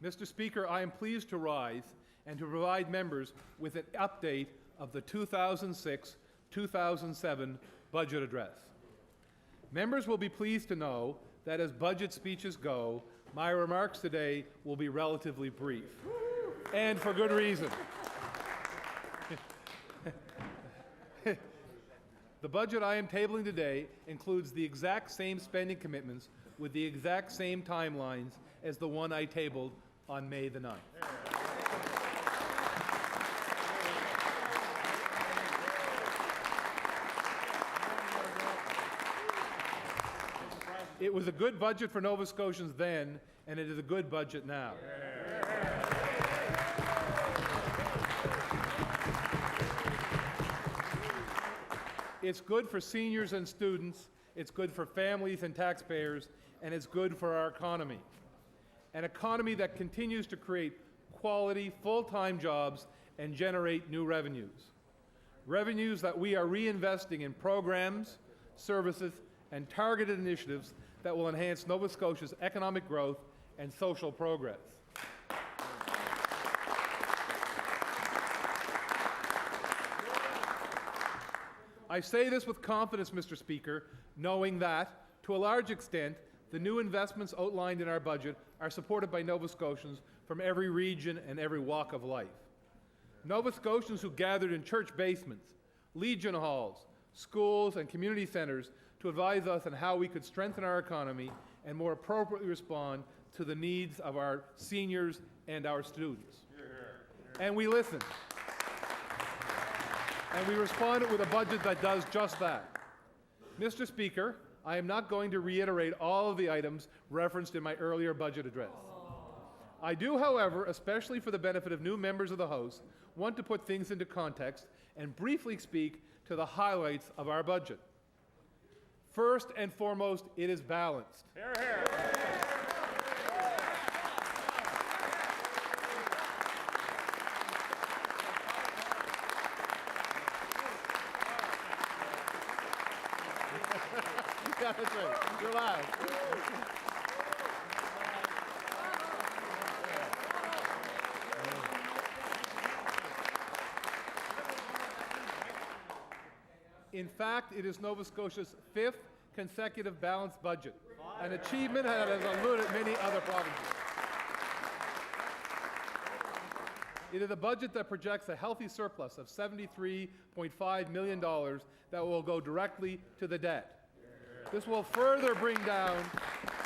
Mr. Speaker, I am pleased to rise and to provide members with an update of the 2006-2007 budget address. Members will be pleased to know that as budget speeches go, my remarks today will be relatively brief, and for good reason. The budget I am tabling today includes the exact same spending commitments with the exact same timelines as the one I tabled on May the 9th. It was a good budget for Nova Scotians then, and it is a good budget now. It's good for seniors and students, it's good for families and taxpayers, and it's good for our economy. An economy that continues to create quality, full-time jobs and generate new revenues. Revenues that we are reinvesting in programs, services, and targeted initiatives that will enhance Nova Scotia's economic growth and social progress. I say this with confidence, Mr. Speaker, knowing that, to a large extent, the new investments outlined in our budget are supported by Nova Scotians from every region and every walk of life. Nova Scotians who gathered in church basements, Legion halls, schools, and community centres to advise us on how we could strengthen our economy and more appropriately respond to the needs of our seniors and our students. And we listened. And we responded with a budget that does just that. Mr. Speaker, I am not going to reiterate all of the items referenced in my earlier budget address. I do, however, especially for the benefit of new members of the House, want to put things into context and briefly speak to the highlights of our budget. First and foremost, it is balanced. Hear, hear. Yeah, that's right. You're live. In fact, it is Nova Scotia's 5th consecutive balanced budget, an achievement that has eluded many other provinces. It is a budget that projects a healthy surplus of $73.5 million that will go directly to the debt. This will further bring down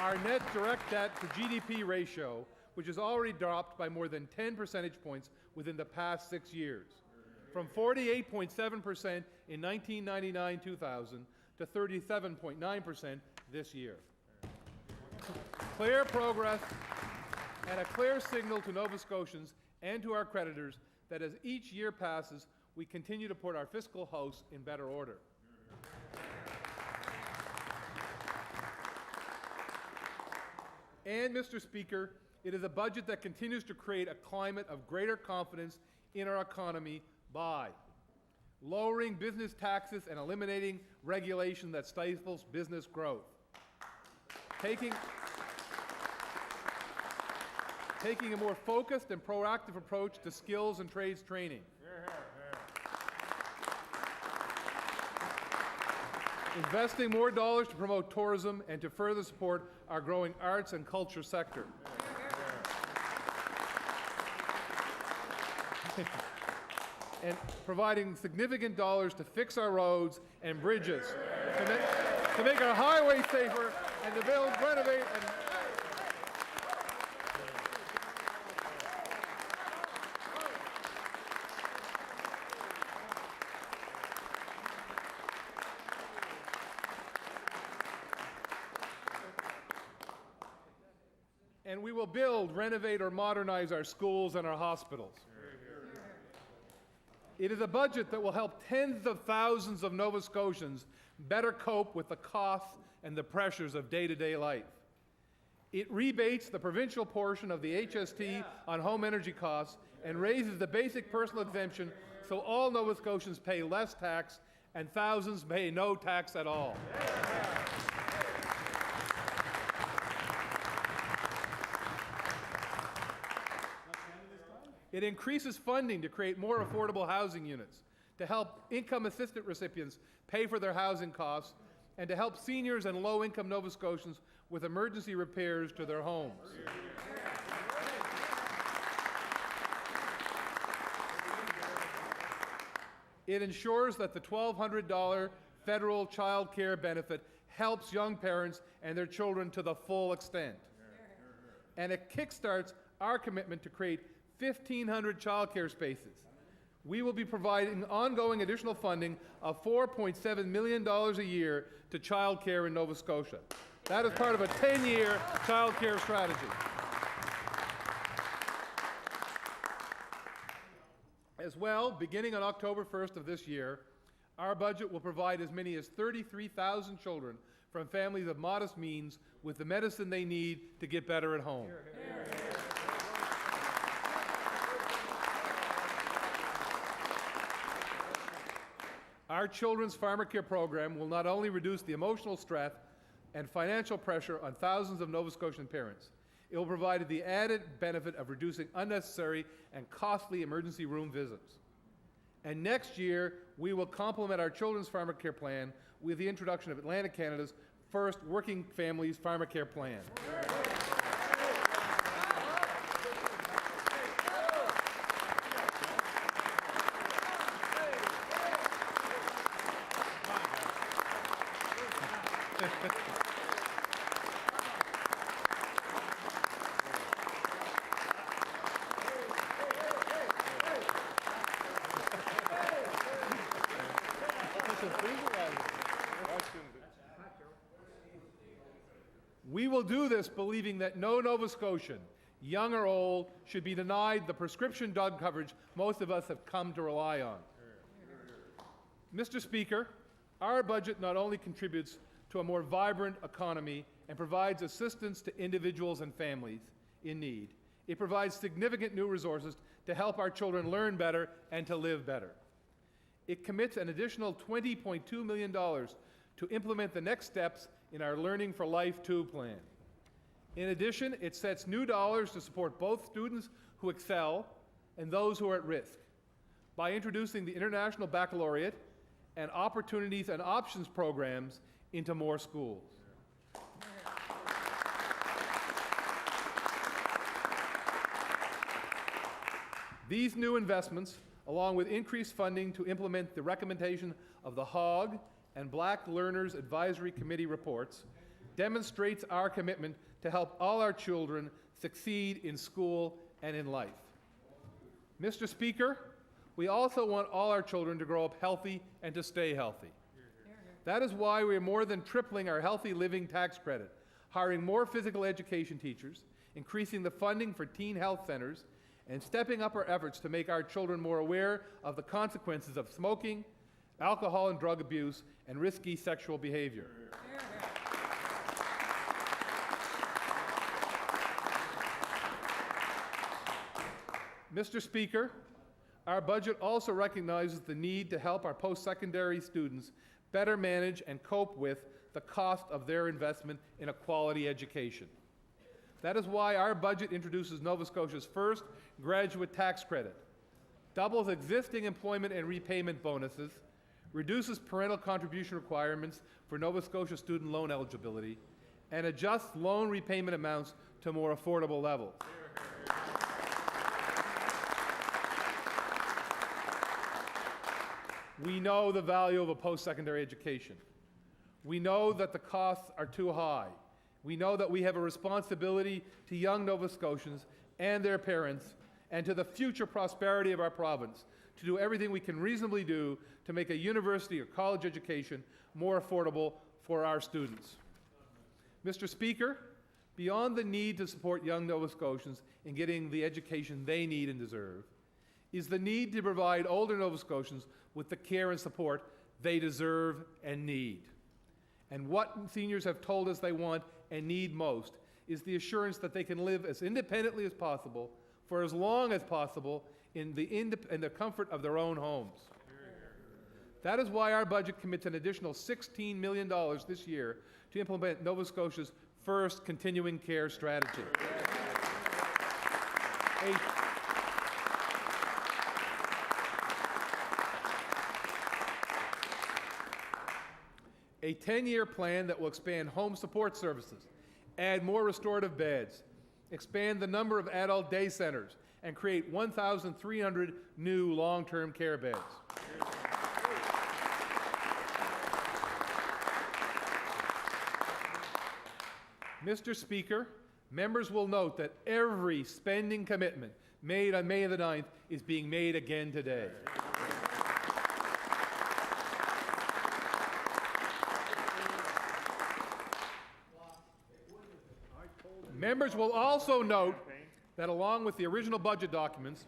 our net direct debt to GDP ratio, which has already dropped by more than 10 percentage points within the past 6 years, from 48.7% in 1999-2000 to 37.9% this year. Clear progress and a clear signal to Nova Scotians and to our creditors that as each year passes, we continue to put our fiscal house in better order. And, Mr. Speaker, it is a budget that continues to create a climate of greater confidence in our economy by lowering business taxes and eliminating regulation that stifles business growth, taking a more focused and proactive approach to skills and trades training, investing more dollars to promote tourism and to further support our growing arts and culture sector. And providing significant dollars to fix our roads and bridges, to make our highways safer, and to build, renovate, and we will build, renovate, or modernize our schools and our hospitals. It is a budget that will help tens of thousands of Nova Scotians better cope with the costs and the pressures of day-to-day life. It rebates the provincial portion of the HST on home energy costs and raises the basic personal exemption so all Nova Scotians pay less tax and thousands pay no tax at all. It increases funding to create more affordable housing units, to help income assistance recipients pay for their housing costs, and to help seniors and low-income Nova Scotians with emergency repairs to their homes. It ensures that the $1,200 federal child care benefit helps young parents and their children to the full extent. And it kickstarts our commitment to create 1,500 child care spaces. We will be providing ongoing additional funding of $4.7 million a year to child care in Nova Scotia. That is part of a 10-year child care strategy. As well, beginning on October 1st of this year, our budget will provide as many as 33,000 children from families of modest means with the medicine they need to get better at home. Our children's pharmacare program will not only reduce the emotional stress and financial pressure on thousands of Nova Scotian parents, it will provide the added benefit of reducing unnecessary and costly emergency room visits. And next year, we will complement our children's pharmacare plan with the introduction of Atlantic Canada's first Working Families Pharmacare Plan. We will do this believing that no Nova Scotian, young or old, should be denied the prescription drug coverage most of us have come to rely on. Mr. Speaker, our budget not only contributes to a more vibrant economy and provides assistance to individuals and families in need, it provides significant new resources to help our children learn better and to live better. It commits an additional $20.2 million to implement the next steps in our Learning for Life 2 plan. In addition, it sets new dollars to support both students who excel and those who are at risk by introducing the International Baccalaureate and Opportunities and Options programs into more schools. These new investments, along with increased funding to implement the recommendation of the HOG and Black Learners Advisory Committee reports, demonstrates our commitment to help all our children succeed in school and in life. Mr. Speaker, we also want all our children to grow up healthy and to stay healthy. That is why we are more than tripling our Healthy Living tax credit, hiring more physical education teachers, increasing the funding for teen health centers, and stepping up our efforts to make our children more aware of the consequences of smoking, alcohol and drug abuse, and risky sexual behavior. Mr. Speaker, our budget also recognizes the need to help our post-secondary students better manage and cope with the cost of their investment in a quality education. That is why our budget introduces Nova Scotia's first graduate tax credit, doubles existing employment and repayment bonuses, reduces parental contribution requirements for Nova Scotia student loan eligibility, and adjusts loan repayment amounts to more affordable levels. We know the value of a post-secondary education. We know that the costs are too high. We know that we have a responsibility to young Nova Scotians and their parents and to the future prosperity of our province to do everything we can reasonably do to make a university or college education more affordable for our students. Mr. Speaker, beyond the need to support young Nova Scotians in getting the education they need and deserve, is the need to provide older Nova Scotians with the care and support they deserve and need. And what seniors have told us they want and need most is the assurance that they can live as independently as possible for as long as possible in the comfort of their own homes. That is why our budget commits an additional $16 million this year to implement Nova Scotia's first continuing care strategy. a 10-year plan that will expand home support services, add more restorative beds, expand the number of adult day centers, and create 1,300 new long-term care beds. Mr. Speaker, members will note that every spending commitment made on May the 9th is being made again today. Members will also note that along with the original budget documents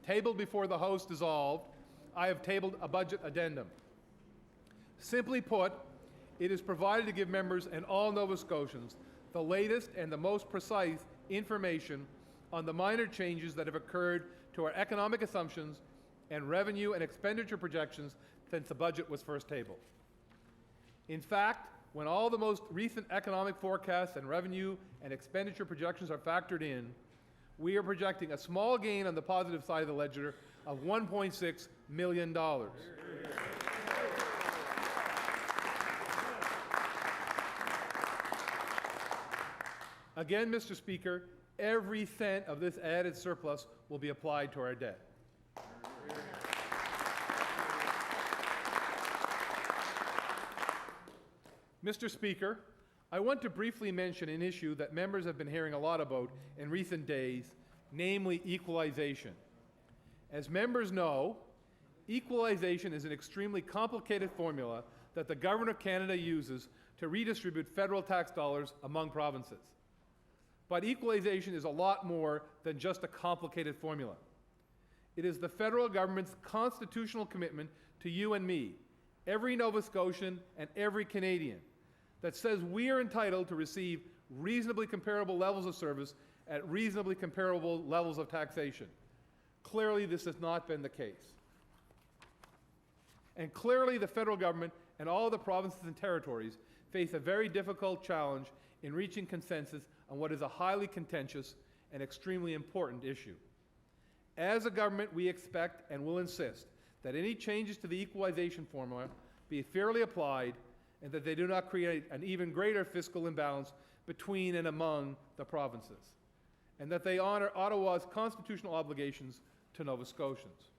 tabled before the House dissolved, I have tabled a budget addendum. Simply put, it is provided to give members and all Nova Scotians the latest and the most precise information on the minor changes that have occurred to our economic assumptions and revenue and expenditure projections since the budget was first tabled. In fact, when all the most recent economic forecasts and revenue and expenditure projections are factored in, we are projecting a small gain on the positive side of the ledger of $1.6 million. Again, Mr. Speaker, every cent of this added surplus will be applied to our debt. Mr. Speaker, I want to briefly mention an issue that members have been hearing a lot about in recent days, namely equalization. As members know, equalization is an extremely complicated formula that the Government of Canada uses to redistribute federal tax dollars among provinces. But equalization is a lot more than just a complicated formula. It is the federal government's constitutional commitment to you and me, every Nova Scotian and every Canadian, that says we are entitled to receive reasonably comparable levels of service at reasonably comparable levels of taxation. Clearly, this has not been the case. And clearly, the federal government and all the provinces and territories face a very difficult challenge in reaching consensus on what is a highly contentious and extremely important issue. As a government, we expect and will insist that any changes to the equalization formula be fairly applied and that they do not create an even greater fiscal imbalance between and among the provinces, and that they honor Ottawa's constitutional obligations to Nova Scotians.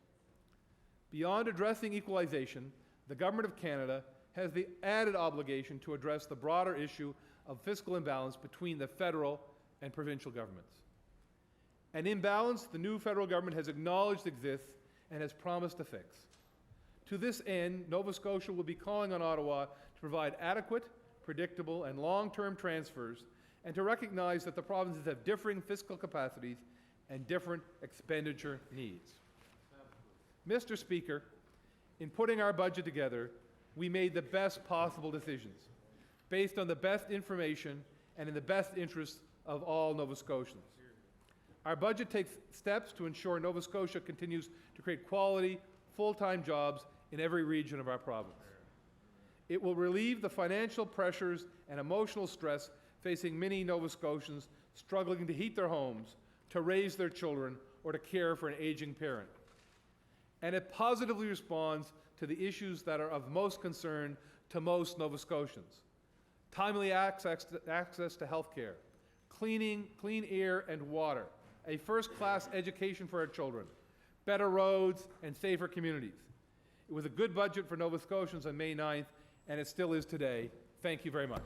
Beyond addressing equalization, the Government of Canada has the added obligation to address the broader issue of fiscal imbalance between the federal and provincial governments. An imbalance the new federal government has acknowledged exists and has promised to fix. To this end, Nova Scotia will be calling on Ottawa to provide adequate, predictable, and long-term transfers, and to recognize that the provinces have differing fiscal capacities and different expenditure needs. Mr. Speaker, in putting our budget together, we made the best possible decisions, based on the best information and in the best interests of all Nova Scotians. Our budget takes steps to ensure Nova Scotia continues to create quality, full-time jobs in every region of our province. It will relieve the financial pressures and emotional stress facing many Nova Scotians struggling to heat their homes, to raise their children, or to care for an aging parent. And it positively responds to the issues that are of most concern to most Nova Scotians. Timely access to health care, clean air and water, a first-class education for our children, better roads, and safer communities. It was a good budget for Nova Scotians on May 9th, and it still is today. Thank you very much.